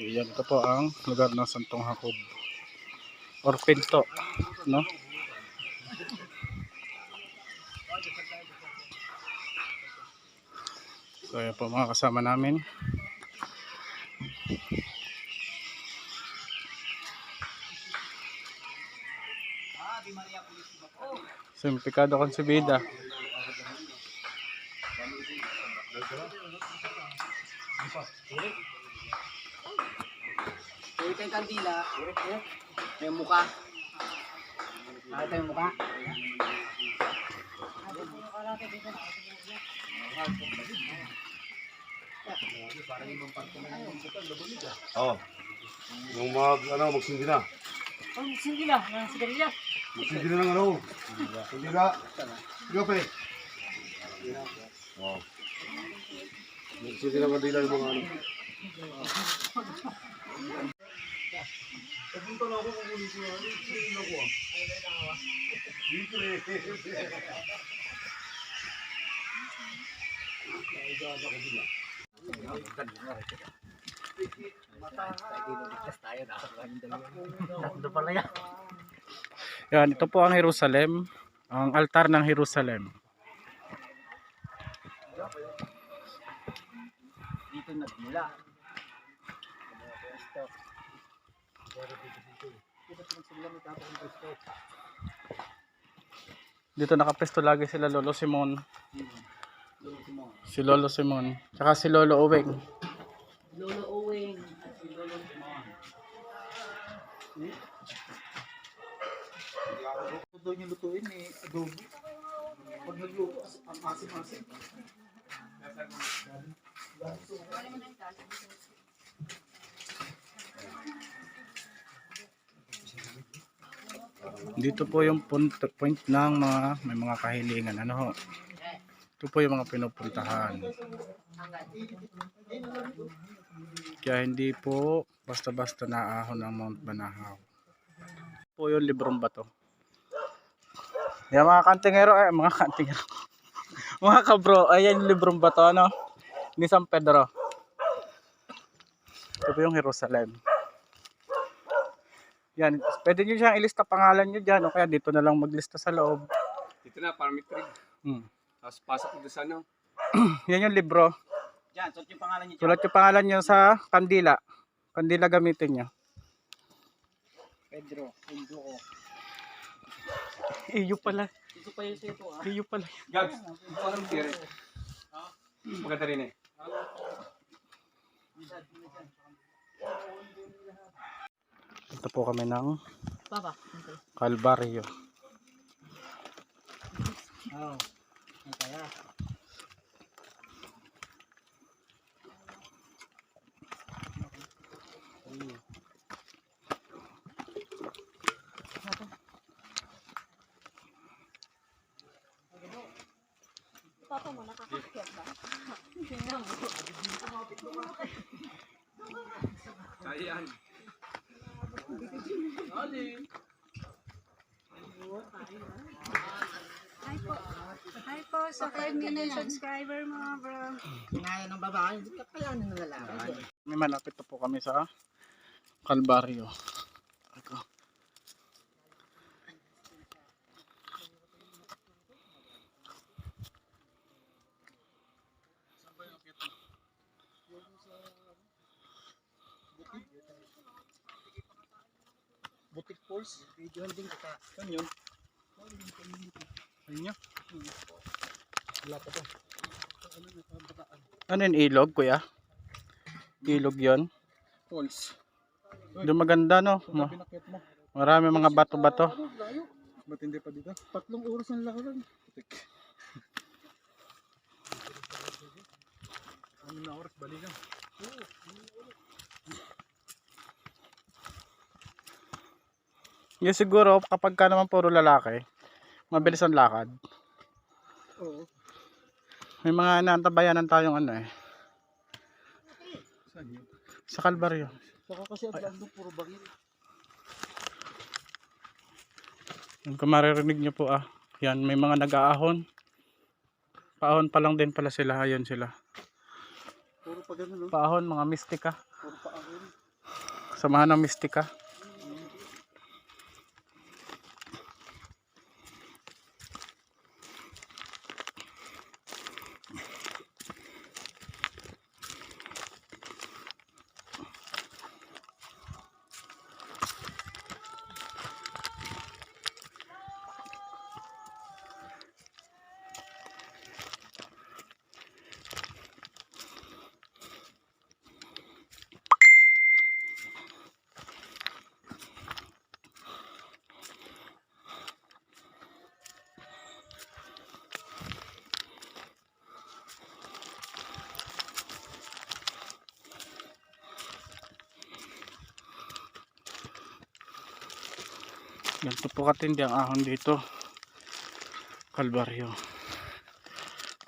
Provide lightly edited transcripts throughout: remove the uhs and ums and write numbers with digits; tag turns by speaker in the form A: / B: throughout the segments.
A: Ayan, ito po ang lugar ng Santong Jacob or Pinto, no? So ayan po mga kasama namin. Simpikado konsibida.
B: Ito yung kandila. Yung mukha. Nakita yung mukha.
C: Oo. Yung magsindi na.
B: Oh, magsindi na. Ng sigarilya.
C: Magsindi na ng ano. Hindi ka. Gape. Oo. Magsindi na kandila yung mga ano. Pupunta na ako kung ulit ko. Hindi ako ah.
A: Yan, ito po ang Jerusalem, ang altar ng Jerusalem.
B: Dito nagmula.
A: Dito nakapesto lagi sila Lolo Simon. Si Lolo Simon, tsaka si Lolo Oweng.
B: Lolo Oweng. Si Lolo Simon. Ito daw niya lutuin eh, adobo. Pag nagluto, ang asim-asim.
A: Dito po yung point ng may mga kahilingan. Ano ho? Ito po yung mga pinupuntahan. Kaya hindi po basta-basta naahon ang Mount Banahaw. Ito po yung librong bato. Yan mga kantingero, mga kantingero. Mga kabro, ayan yung librong bato, ano? Ni San Pedro. Ito po yung Jerusalem. Yan, pwede nyo siyang ilista pangalan nyo dyan, o kaya dito na lang maglista sa loob.
C: Dito na, para may trig. Tapos pasok ko doon sa ano.
A: Yan yung libro.
B: Diyan, suot yung pangalan niya.
A: Sulat yung pangalan nyo sa kandila. Kandila gamitin nyo.
B: Pedro, Pedro ko.
A: Iyo pala.
B: Ito pa yung seto ah.
A: Iyo pala.
C: Gabs, ito anong tiri? Maganda rin eh.
A: Ito po kami ng
B: Papa.
A: Kalbaryo.
B: Oo. Ang kaya.
D: Papa mo, nakakakyat ba?
C: Ayan.
D: Hi po. Hi po sa 5 million subscriber mga bro.
B: Kaya ng babae, kakayanin ng lalaki.
A: May malapit na po kami sa Kalbaryo. Ito.
B: Butik Falls, video din kita.
A: Saan yun? Ayun nyo?
B: Wala pa to.
A: Ano yung ilog, kuya? Ilog yon.
B: Falls.
A: Doon maganda, no?
B: Pinakit mo.
A: Marami mga bato-bato.
B: Layo. Ba't hindi pa dito? 3 oras ang lakaran. Butik. 6 na oras, balikan.
A: Yung siguro, kapag ka naman puro lalaki, mabilis ang lakad.
B: Oo.
A: May mga naantabayanan tayong ano eh.
B: Saan yun?
A: Sa Kalbaryo.
B: Saka kasi ang doon puro bangin.
A: Kung maririnig nyo po yan, may mga nag-aahon. Paahon pa lang din pala sila. Ayun sila.
B: Puro pa ganun, no?
A: Paahon, mga mistika.
B: Puro pa ahon.
A: Samahan ng mistika. Ganito po katindi ang ahon dito, Kalbaryo.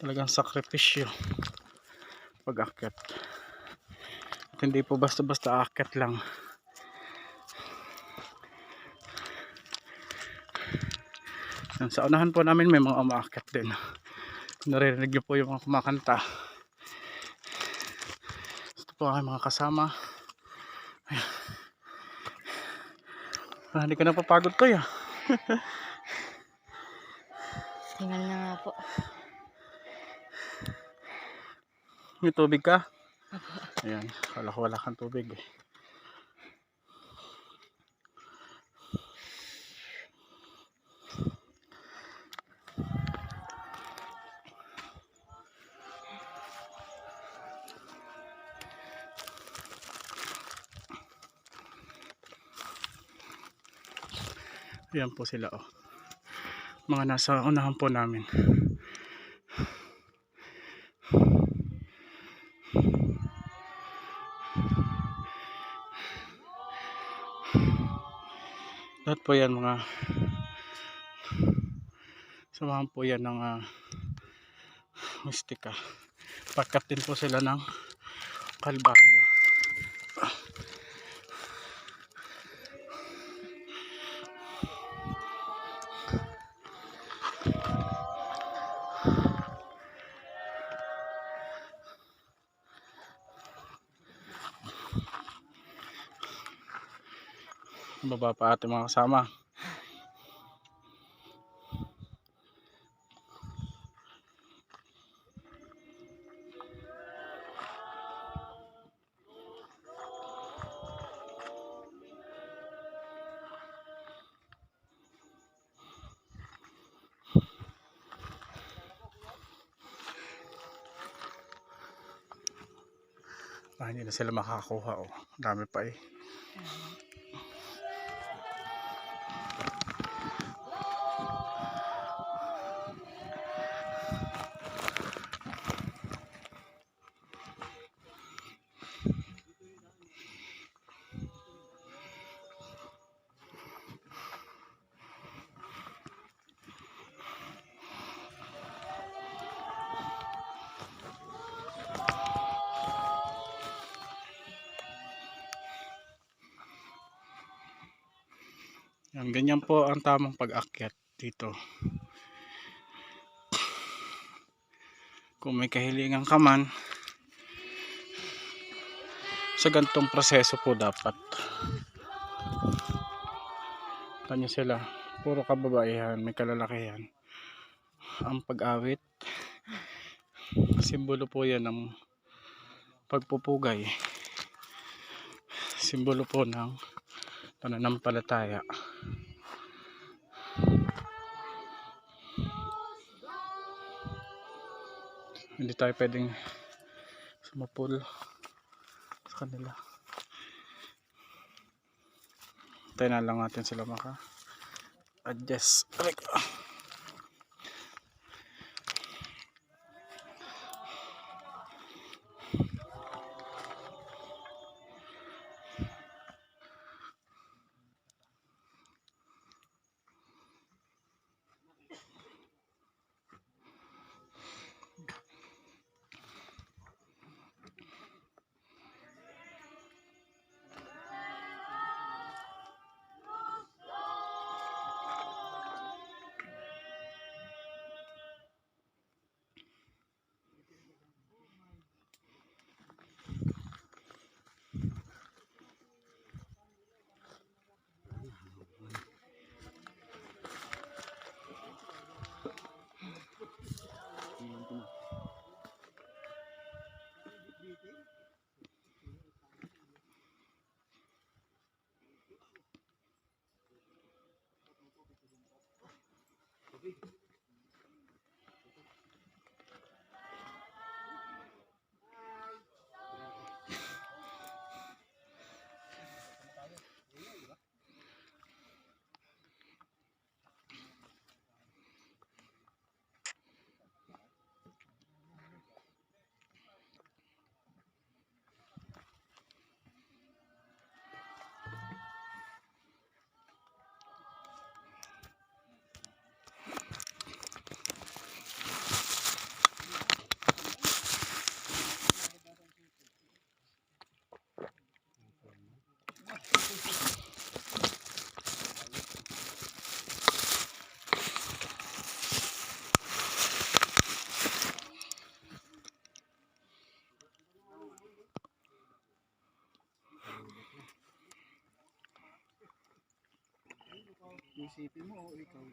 A: Talagang sakripisyo pag akyat. At hindi po basta-basta akyat lang. Yan, sa unahan po namin may mga umaakyat din. Naririnig niyo po yung mga kumakanta. Ito po ang mga kasama. Hindi ka napapagod ko ya.
E: Tingnan na nga po.
A: May tubig ka? Ayan, kala ko wala kang tubig eh. Ayan po sila oh. Mga nasa unahan po namin. Lahat po yan mga samahan po yan ng mistika. Pakat din po sila ng Kalbaryo. Baba pa ating mga kasama. Hindi na sila makakakuha oh. Dami pa eh. Yan, ganyan po ang tamang pag-akyat dito. Kung may kahilingan ka man, sa gantong proseso po dapat. Kanya sila, puro kababaihan, may kalalakihan. Ang pag-awit, simbolo po yan ng pagpupugay. Simbolo po ng pananampalataya. Hindi tayo pwedeng sumapul sa kanila. Tayo na lang natin sila maka-adjust.
B: Isipin mo, ikaw.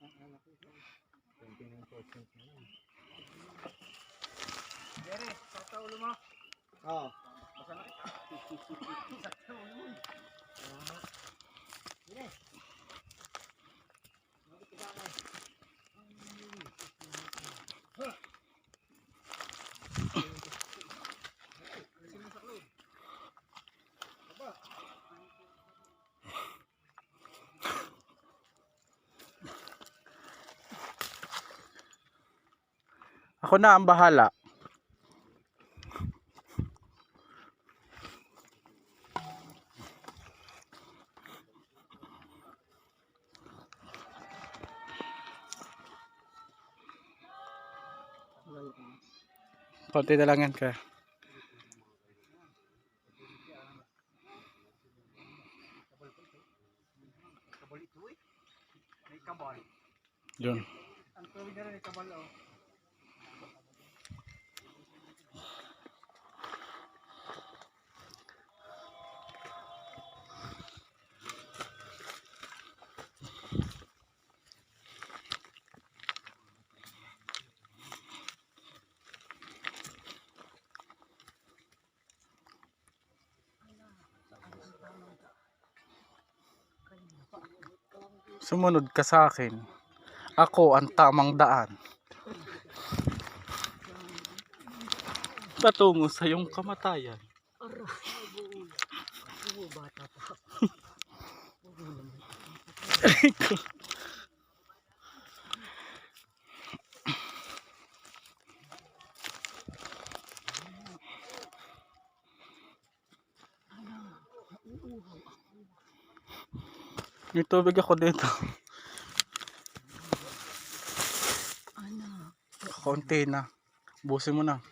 B: Akala ko ikaw. 29% na lang. Jerry, sa ulo mo. Oo. Basta na kita. Sa ulo mo. Jerry. Bakit kita ka?
A: Ako na ang bahala. Konti na lang yan kaya.
B: Kabal ito eh. May kabal.
A: Yun.
B: Ang tawag na rin ay kabal oh.
A: Sumunod ka sa akin. Ako ang tamang daan. Patungo sa iyong kamatayan. May tubig ako dito. Konti na. Busin mo na.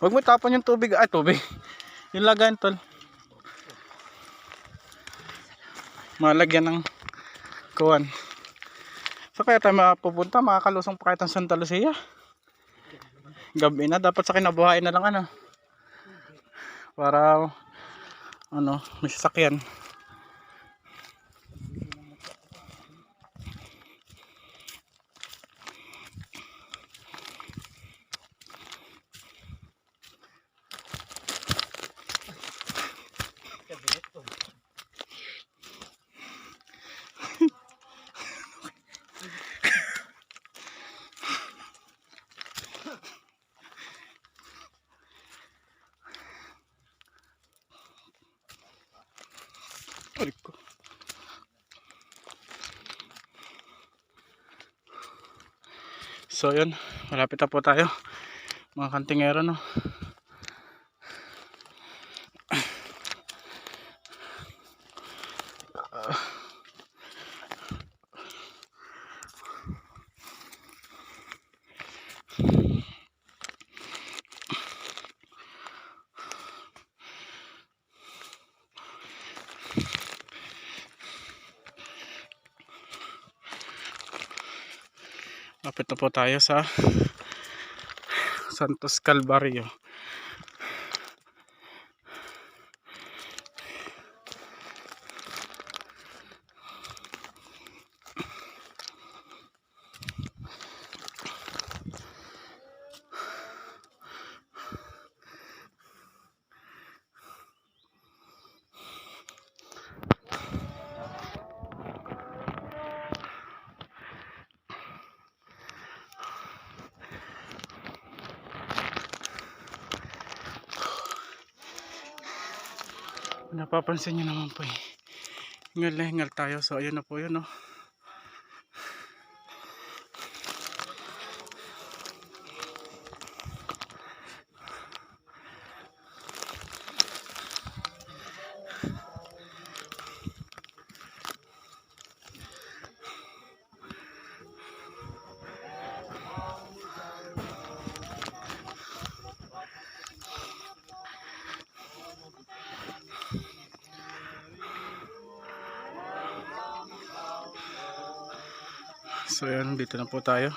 A: Huwag mo tapon yung tubig. Ay, tubig. Yung lagayan, tol. Malagyan ng kuwan. So kaya tayo mapupunta, makakalusong pa kahit ang Santa Lucia. Gabi na, dapat sa kinabuhayan na lang ano. Para ano, may sasakyan. So yun, malapit na po tayo mga kantingero, no. Malapit na po tayo sa Santos Calvario. Napapansin nyo naman po eh, hingal na hingal tayo. So ayun na po yun, no. So yan, dito na po tayo.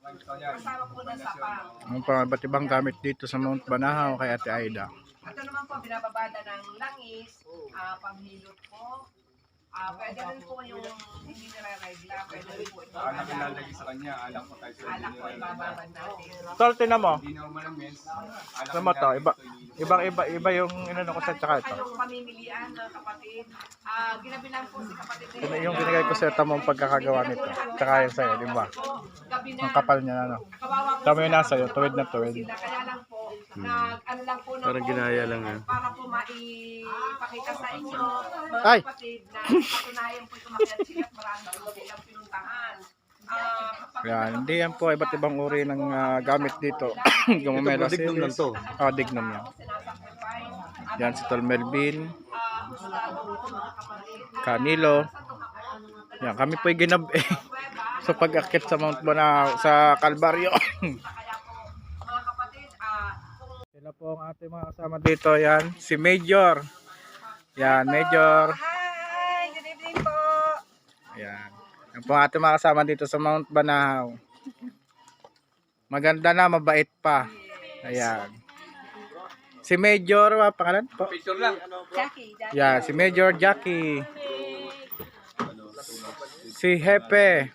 B: Kasama po na sa pang.
A: Ang mga iba't ibang gamit dito sa Mount Banahaw kay Ate Aida.
B: Ito naman po, binababada ng langis, panghilot po. Pwede rin po yung hindi nire-regla, pwede rin po ito.
C: Alam na lalagay sa kanya, alam ko tayo sa
B: Alak po ibababad natin.
A: Tol, tinan mo.
C: Hindi na malamis.
A: Sa mo to, iba yung inano ko sa tsaka ito.
B: Anong pamimilian ng kapatid? Ginabi lang po si kapatid.
A: Yung binigay ko sa tamang pagkakagawa nito. Tsaka yung sa'yo, di ba?
B: Gabi na.
A: Ang kapal niya, ano.
B: Kawawa po
A: Tama yun
B: sila,
A: nasa iyo, tuwid na tuwid.
B: sila. Kaya lang po, ano lang po na
A: Parang ginaya lang yan.
B: para po maipakita sa inyo, mga
A: Ay!
B: kapatid, na patunayan po tumakyat sila at marami po silang pinuntahan.
A: Yan, hindi yan po iba't ibang uri ng gamit dito. Gumamela series. Dignum yan. Yan si Tol Melvin. Canilo. Yan, kami po'y ginabi sa pag-akit sa Mount Banahaw, sa Kalbaryo.
B: Mga kapatid,
A: Sila po ang ating mga kasama dito. Yan, si Major. Yan, Major.
D: Hi! Good evening po!
A: Yan. Yan po ang ating mga kasama dito sa Mount Banahaw. Maganda na, mabait pa. Ayan. Si Major, pangalan po?
C: Picture lang.
D: Jackie,
A: Yan, si Major Jackie. Si Hepe.